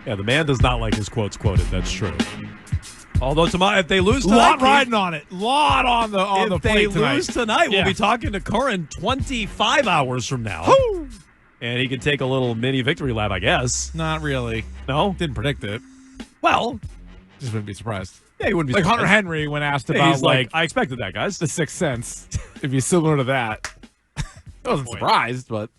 Yeah, the man does not like his quotes quoted. That's true. Although tomorrow, if they lose tonight, lot riding on it. Lot on the plate tonight. If they lose tonight, we'll be talking to Curran 25 hours from now. Woo! And he can take a little mini victory lap, I guess. Not really. No? Didn't predict it. Well. Just wouldn't be surprised. Yeah, he wouldn't be like surprised. Hunter Henry when asked about, he's like, I expected that, guys. The Sixth Sense. If he's similar to that. I wasn't surprised, but.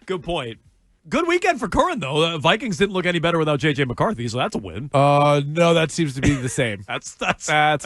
Good point. Good weekend for Curran, though. The Vikings didn't look any better without J.J. McCarthy, so that's a win. No, that seems to be the same. that's a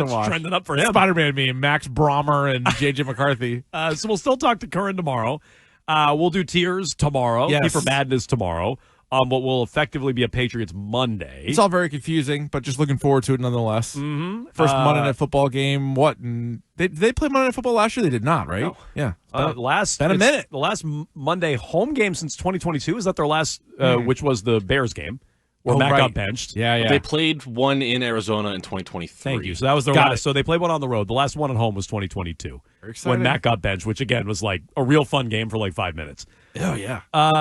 wash. Trending up for him. Spider-Man meme, Max Brommer and J.J. McCarthy. So we'll still talk to Curran tomorrow. We'll do tiers tomorrow. Yes. Keeper Madness tomorrow. What will effectively be a Patriots Monday. It's all very confusing, but just looking forward to it nonetheless. Mm-hmm. First Monday Night Football game. What? And did they play Monday Night Football last year? They did not, right? No. Yeah. Been a minute. The last Monday home game since 2022. Is that their last, which was the Bears game, where Matt got benched? Yeah. They played one in Arizona in 2023. Thank you. So that was their last. So they played one on the road. The last one at home was 2022. When Matt got benched, which again was like a real fun game for like 5 minutes. Oh, yeah.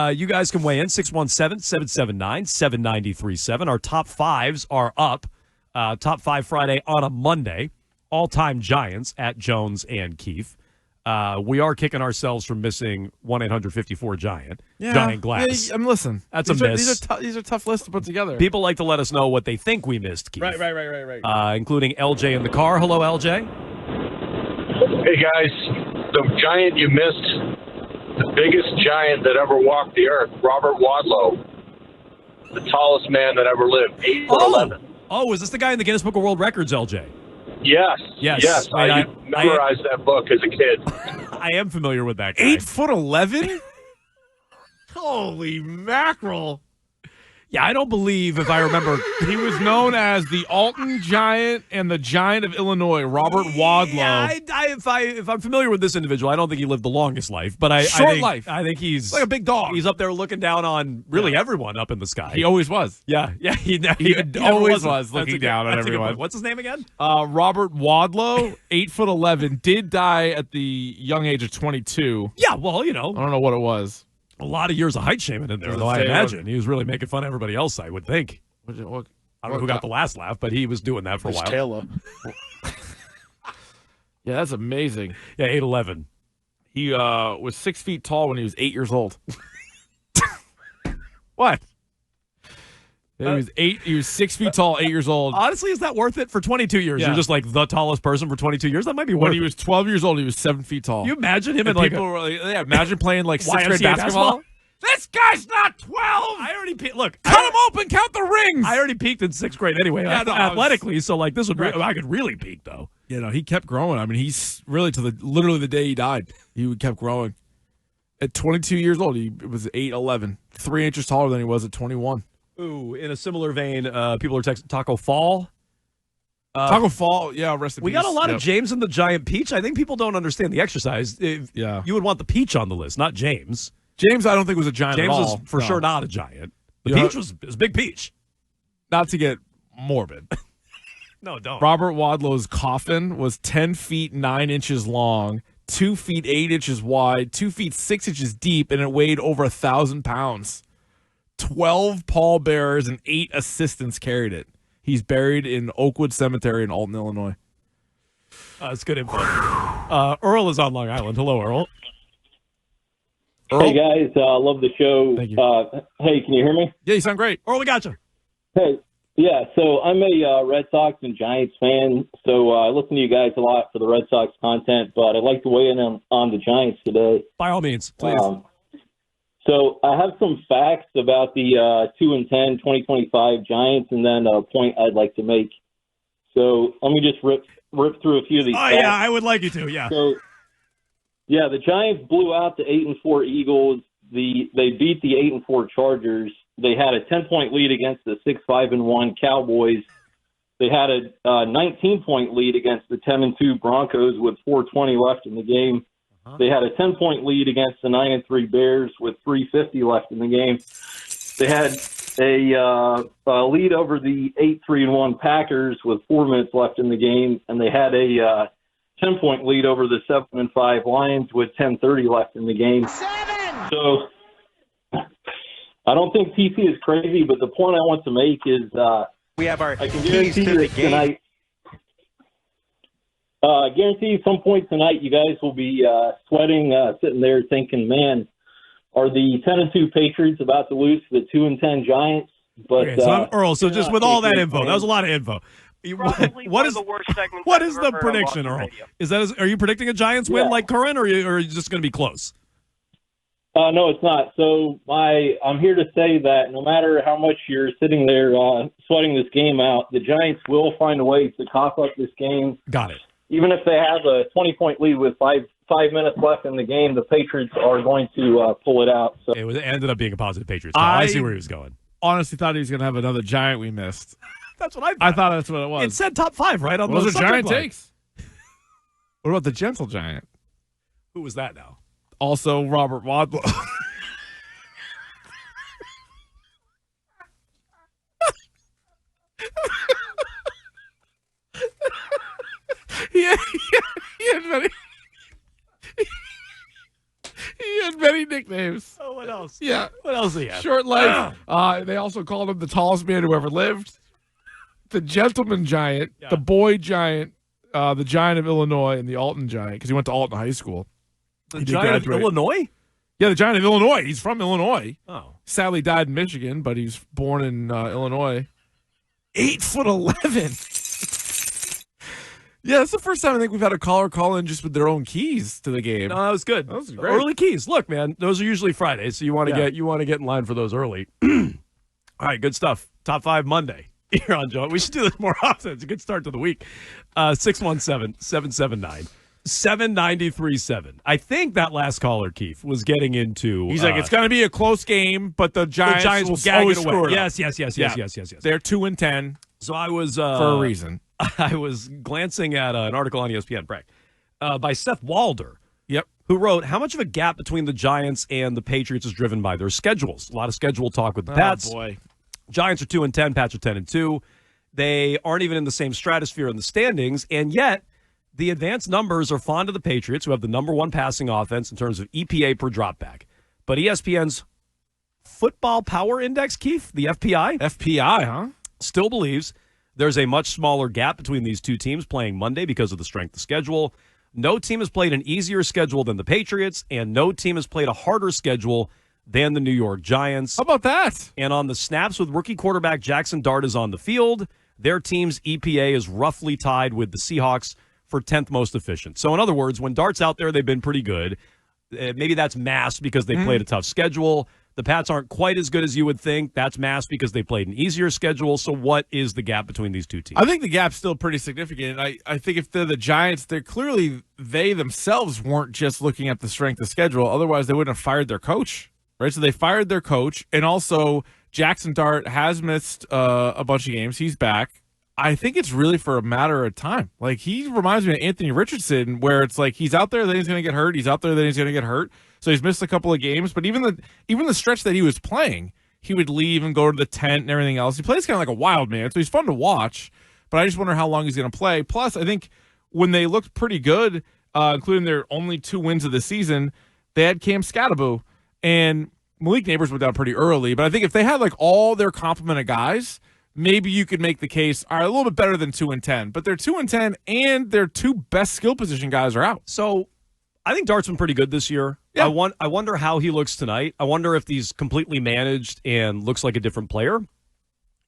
You guys can weigh in 617-779-7937. Our top fives are up. Top five Friday on a Monday. All-time Giants at Jones and Keefe. We are kicking ourselves from missing 1-800-54-GIANT. Giant Glass. Yeah, listen. That's a miss. These are tough lists to put together. People like to let us know what they think we missed, Keith. Right. Including LJ in the car. Hello, LJ. Hey, guys. The giant you missed, the biggest giant that ever walked the earth, Robert Wadlow, the tallest man that ever lived, 8'11". Oh, is this the guy in the Guinness Book of World Records, LJ? Yes. I memorized that book as a kid. I am familiar with that guy. 8'11"? Holy mackerel. Yeah, I don't believe, if I remember. He was known as the Alton Giant and the Giant of Illinois, Robert Wadlow. Yeah, if I'm familiar with this individual, I don't think he lived the longest life, but I life. I think he's like a big dog. He's up there looking down on really everyone up in the sky. He always was. Yeah. He always was looking down on everyone. What's his name again? Robert Wadlow, 8'11", did die at the young age of 22. Yeah, well, I don't know what it was. A lot of years of height shaming in there, though, I imagine. He was really making fun of everybody else, I would think. I don't know who got the last laugh, but he was doing that for a while. Taylor. Yeah, that's amazing. Yeah, 8'11". He was 6 feet tall when he was 8 years old. What? He was 6 feet tall, 8 years old. Honestly, is that worth it for 22 years? Yeah. You're just like the tallest person for 22 years? That might be worth it. When he was 12 years old, he was 7 feet tall. You imagine him imagine playing like sixth grade basketball. This guy's not 12. I already peaked. Look, cut him open, count the rings. I already peaked in sixth grade anyway, athletically. So like this would I could really peak though. He kept growing. I mean, he's really literally the day he died. He kept growing. At 22 years old, he was 8'11", 3 inches taller than he was at 21. Ooh, in a similar vein, people are texting Taco Fall. Taco Fall, yeah, rest in peace. We got a lot of James and the Giant Peach. I think people don't understand the exercise. You would want the Peach on the list, not James. James, I don't think was a giant James at all. James was for sure not a giant. The Peach was Big Peach. Not to get morbid. No, don't. Robert Wadlow's coffin was 10 feet 9 inches long, 2 feet 8 inches wide, 2 feet 6 inches deep, and it weighed over 1,000 pounds. 12 pallbearers and 8 assistants carried it. He's buried in Oakwood Cemetery in Alton, Illinois. That's good info. Earl is on Long Island. Hello, Earl. Hey, guys. Love the show. Thank you. Hey, can you hear me? Yeah, you sound great. Earl, we got you. Hey, yeah, so I'm a Red Sox and Giants fan, so I listen to you guys a lot for the Red Sox content, but I'd like to weigh in on the Giants today. By all means, please. So I have some facts about the 2-10 2025 Giants, and then a point I'd like to make. So let me just rip through a few of these facts. Yeah, I would like you to, yeah. So, yeah, the Giants blew out the 8-4 Eagles. They beat the 8-4 Chargers. They had a 10-point lead against the 6-5-1 Cowboys. They had a 19-point lead against the 10-2 Broncos with 4:20 left in the game. They had a 10-point lead against the 9-3 Bears with 3:50 left in the game. They had a lead over the 8-3-1 Packers with 4 minutes left in the game, and they had a 10-point lead over the 7-5 Lions with 10:30 left in the game. So I don't think TC is crazy, but the point I want to make is We have our I can keys guarantee to you the that game. tonight. I guarantee some point tonight you guys will be sweating, sitting there thinking, man, are the 10-2 Patriots about to lose to the 2-10 Giants? But Okay, so Earl, so you're just not with all that taking info, it, that was a man. lot of info. Probably What one is of the worst segments what I've is ever the heard on prediction, Boston Earl? radio. Are you predicting a Giants win Yeah. like Curran, or are you just going to be close? No, it's not. So I'm here to say that no matter how much you're sitting there sweating this game out, the Giants will find a way to cough up this game. Got it. Even if they have a 20-point lead with five minutes left in the game, the Patriots are going to pull it out. So It ended up being a positive Patriots call. I see where he was going. Honestly thought he was going to have another Giant we missed. That's what I thought. I thought that's what it was. It said top 5, right? On What the was the subject Giant line. takes? What about the Gentle Giant? Who was that now? Also, Robert Wadlow. He had many nicknames. Oh, what else? Yeah. What else he had? Short life. They also called him the tallest man who ever lived, the Gentleman Giant, Yeah. the Boy Giant, the Giant of Illinois, and the Alton Giant because he went to Alton High School. The He did Giant of graduate. Illinois? Yeah, the Giant of Illinois. He's from Illinois. Oh. Sadly, died in Michigan, but he's born in Illinois. 8'11". Yeah, that's the first time I think we've had a caller call in just with their own keys to the game. No, that was good. That was great. Early keys. Look, man, those are usually Fridays, so you want to get in line for those early. All right, good stuff. Top 5 Monday here on Joe. We should do this more often. It's a good start to the week. 617-779-7937. I think that last caller, Keefe, was getting into. He's like, it's going to be a close game, but the Giants, will will gag always it away. screw it up. Yes. Yeah. They're They're 2-10 so I was for a reason. I was glancing at an article on ESPN, by Seth Walder, Yep. who wrote, how much of a gap between the Giants and the Patriots is driven by their schedules? A lot of schedule talk with the Pats. Oh, boy. Giants are 2-10, Pats are 10-2. They aren't even in the same stratosphere in the standings, and yet the advanced numbers are fond of the Patriots, who have the number 1 passing offense in terms of EPA per dropback. But ESPN's Football Power Index, Keith, the FPI, FPI, huh? still believes there's a much smaller gap between these two teams playing Monday because of the strength of schedule. No team has played an easier schedule than the Patriots, and no team has played a harder schedule than the New York Giants. How about that? And on the snaps with rookie quarterback Jackson Dart is on the field, their team's EPA is roughly tied with the Seahawks for 10th most efficient. So in other words, when Dart's out there, they've been pretty good. Maybe that's masked because they played a tough schedule. The Pats aren't quite as good as you would think. That's masked because they played an easier schedule. So what is the gap between these two teams? I think the gap's still pretty significant. I think if they're the Giants, they're clearly they themselves weren't just looking at the strength of schedule. Otherwise, they wouldn't have fired their coach, right? So they fired their coach, and also Jackson Dart has missed a bunch of games. He's back. I think it's really for a matter of time. Like, he reminds me of Anthony Richardson, where it's like he's out there, then he's going to get hurt. He's out there, then he's going to get hurt. So he's missed a couple of games. But even the stretch that he was playing, he would leave and go to the tent and everything else. He plays kind of like a wild man, so he's fun to watch. But I just wonder how long he's going to play. Plus, I think when they looked pretty good, including their only 2 wins of the season, they had Cam Scatterbo. And Malik Neighbors went down pretty early. But I think if they had like all their complement of guys, maybe you could make the case, all right, a little bit better than 2-10. But they're 2-10, and their 2 best skill position guys are out. So I think Dart's been pretty good this year. Yeah. I wonder how he looks tonight. I wonder if he's completely managed and looks like a different player.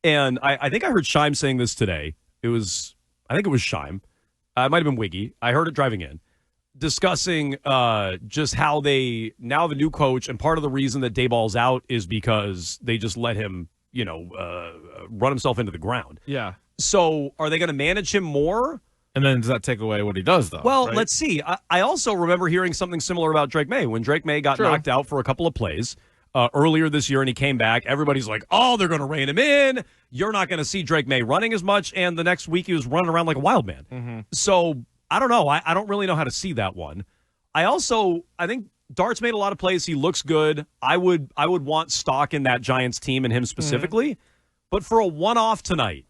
And I think I heard Scheim saying this today. I think it was Scheim. It might have been Wiggy. I heard it driving in, discussing just how they now have a new coach, and part of the reason that Dayball's out is because they just let him, run himself into the ground. Yeah. So are they going to manage him more? And then does that take away what he does, though? Well, right? let's see. I also remember hearing something similar about Drake Maye. When Drake Maye got True. knocked out for a couple of plays earlier this year and he came back, everybody's like, oh, they're going to rein him in. You're not going to see Drake Maye running as much. And the next week he was running around like a wild man. Mm-hmm. So I don't know. I don't really know how to see that one. I think Dart's made a lot of plays. He looks good. I would want stock in that Giants team and him specifically. But for a one-off tonight,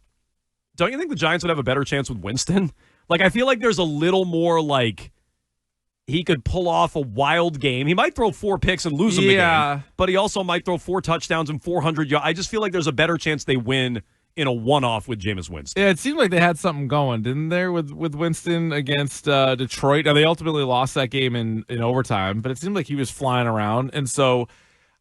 don't you think the Giants would have a better chance with Winston? Like, I feel like there's a little more, like, he could pull off a wild game. He might throw 4 picks and lose them the game, but he also might throw 4 touchdowns and 400 yards. I just feel like there's a better chance they win in a one-off with Jameis Winston. Yeah, it seemed like they had something going, didn't there, with Winston against Detroit? Now, they ultimately lost that game in overtime, but it seemed like he was flying around. And so,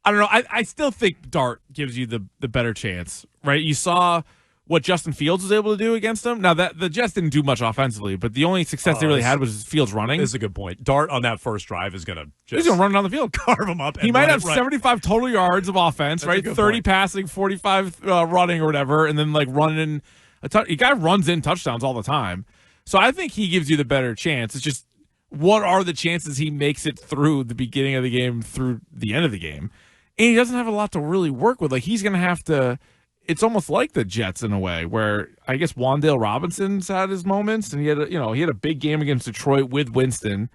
I don't know. I still think Dart gives you the better chance, right? You saw what Justin Fields was able to do against them. Now, the Jets didn't do much offensively, but the only success they really had was Fields running. This is a good point. Dart on that first drive is going to he's going to run down the field. Carve him up. He might have 75 total yards of offense, right? 30 passing, 45 running or whatever, and then like running. The guy runs in touchdowns all the time. So I think he gives you the better chance. It's just, what are the chances he makes it through the beginning of the game through the end of the game? And he doesn't have a lot to really work with. Like, he's going to have to. It's almost like the Jets in a way, where I guess Wan'Dale Robinson's had his moments, and he had a big game against Detroit with Winston,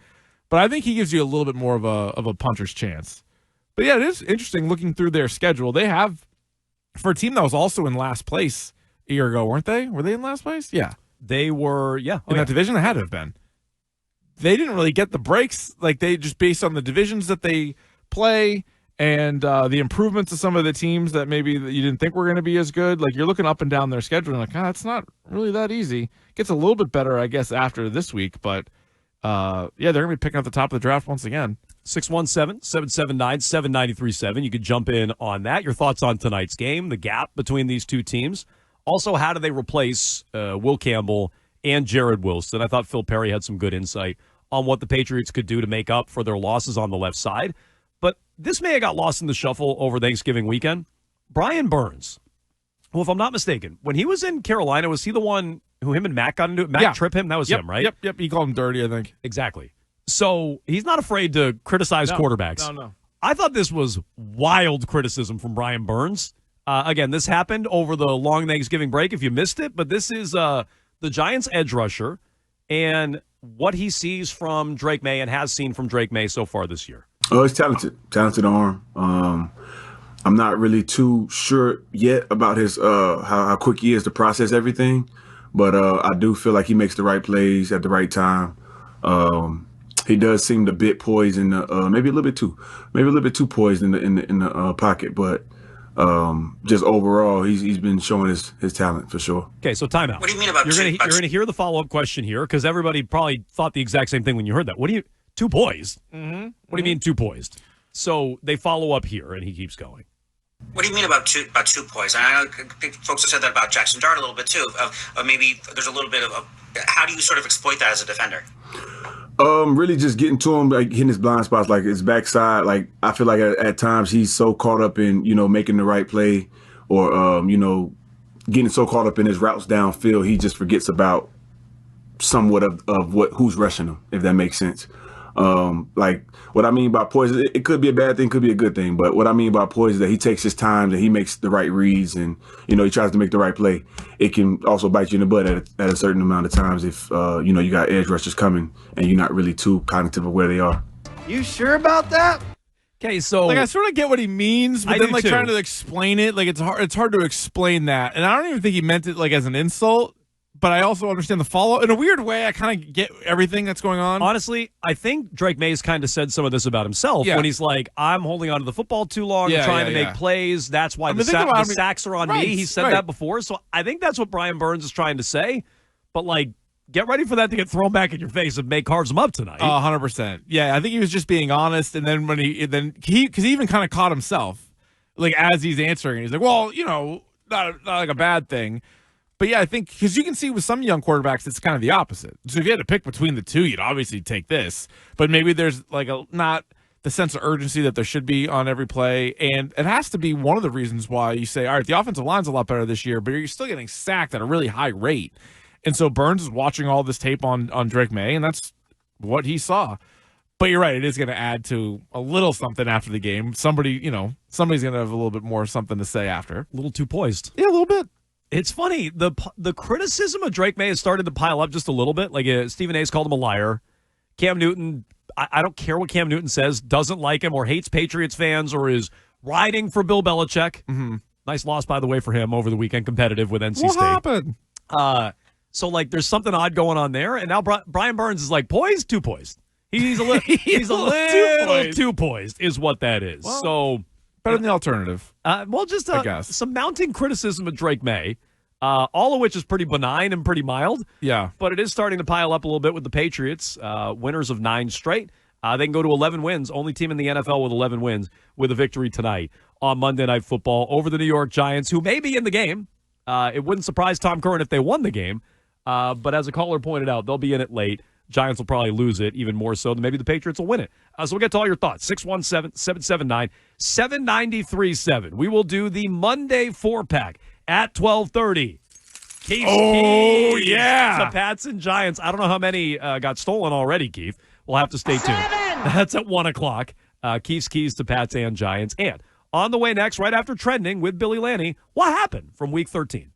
but I think he gives you a little bit more of a puncher's chance. But yeah, it is interesting looking through their schedule. They have, for a team that was also in last place a year ago, weren't they? Were they in last place? Yeah, they were. Yeah, in that division, they had to have been. They didn't really get the breaks, like they just based on the divisions that they play. And the improvements of some of the teams that maybe you didn't think were going to be as good. Like, you're looking up and down their schedule and like, it's not really that easy. Gets a little bit better, I guess, after this week. But, they're going to be picking up the top of the draft once again. 617-779-7937. You could jump in on that. Your thoughts on tonight's game, the gap between these two teams. Also, how do they replace Will Campbell and Jared Wilson? I thought Phil Perry had some good insight on what the Patriots could do to make up for their losses on the left side. But this may have got lost in the shuffle over Thanksgiving weekend. Brian Burns, well, if I'm not mistaken, when he was in Carolina, was he the one who him and Matt got into it? Matt tripped him? That was him, right? Yep. He called him dirty, I think. Exactly. So he's not afraid to criticize quarterbacks. No. I thought this was wild criticism from Brian Burns. Again, this happened over the long Thanksgiving break, if you missed it. But this is the Giants' edge rusher and what he sees from Drake Maye and has seen from Drake Maye so far this year. Oh, he's talented arm. I'm not really too sure yet about his how quick he is to process everything, but I do feel like he makes the right plays at the right time. He does seem a bit poised in the maybe a little bit too poised in the pocket, but just overall, he's been showing his talent for sure. Okay, so timeout. What do you mean about you're gonna hear the follow-up question here because everybody probably thought the exact same thing when you heard that. What do you? Too poised? Mm-hmm. What do you mean too poised? So they follow up here, and he keeps going. What do you mean about too poised? I think folks have said that about Jackson Dart a little bit too. Of maybe there's a little bit of how do you sort of exploit that as a defender? Really just getting to him, like hitting his blind spots, like his backside. Like I feel like at times he's so caught up in making the right play, or getting so caught up in his routes downfield, he just forgets about somewhat of who's rushing him, if that makes sense. Like what I mean by poise, it could be a bad thing, could be a good thing. But what I mean by poise is that he takes his time and he makes the right reads and, he tries to make the right play. It can also bite you in the butt at a certain amount of times if, you got edge rushers coming and you're not really too cognitive of where they are. You sure about that? Okay, so like I sort of get what he means, but then too. Trying to explain it, like it's hard to explain that. And I don't even think he meant it like as an insult. But I also understand the follow. In a weird way, I kind of get everything that's going on. Honestly, I think Drake Maye's kind of said some of this about himself when he's like, I'm holding on to the football too long, trying to make plays. That's why the sacks are on me. He said that before. So I think that's what Brian Burns is trying to say. But, get ready for that to get thrown back in your face and May carves him up tonight. 100%. Yeah, I think he was just being honest. And then because he even kind of caught himself, as he's answering. He's like, well, not like a bad thing. But yeah, I think because you can see with some young quarterbacks, it's kind of the opposite. So if you had to pick between the two, you'd obviously take this. But maybe there's not the sense of urgency that there should be on every play. And it has to be one of the reasons why you say, all right, the offensive line's a lot better this year, but you're still getting sacked at a really high rate. And so Burns is watching all this tape on Drake Maye, and that's what he saw. But you're right, it is going to add to a little something after the game. Somebody's going to have a little bit more something to say after. A little too poised. Yeah, a little bit. It's funny. The criticism of Drake Maye has started to pile up just a little bit. Stephen A's called him a liar. Cam Newton, I don't care what Cam Newton says, doesn't like him or hates Patriots fans or is riding for Bill Belichick. Mm-hmm. Nice loss, by the way, for him over the weekend, competitive with NC State. What happened? So, there's something odd going on there. And now Brian Burns is poised, too poised. He's a little He's a little little too too poised, is what that is. Well, so better than the alternative. just I guess. some mounting criticism of Drake Maye, all of which is pretty benign and pretty mild. Yeah. But it is starting to pile up a little bit with the Patriots, winners of 9 straight. They can go to 11 wins, only team in the NFL with 11 wins, with a victory tonight on Monday Night Football over the New York Giants, who may be in the game. It wouldn't surprise Tom Curran if they won the game. But as a caller pointed out, they'll be in it late. Giants will probably lose it even more so than maybe the Patriots will win it. So we'll get to all your thoughts. 617-779-7937. We will do the Monday 4-pack at 12:30. Keith, yeah. The Pats and Giants. I don't know how many got stolen already, Keith. We'll have to stay tuned. That's at 1 o'clock. Keith's keys to Pats and Giants. And on the way next, right after Trending with Billy Lanny, what happened from Week 13?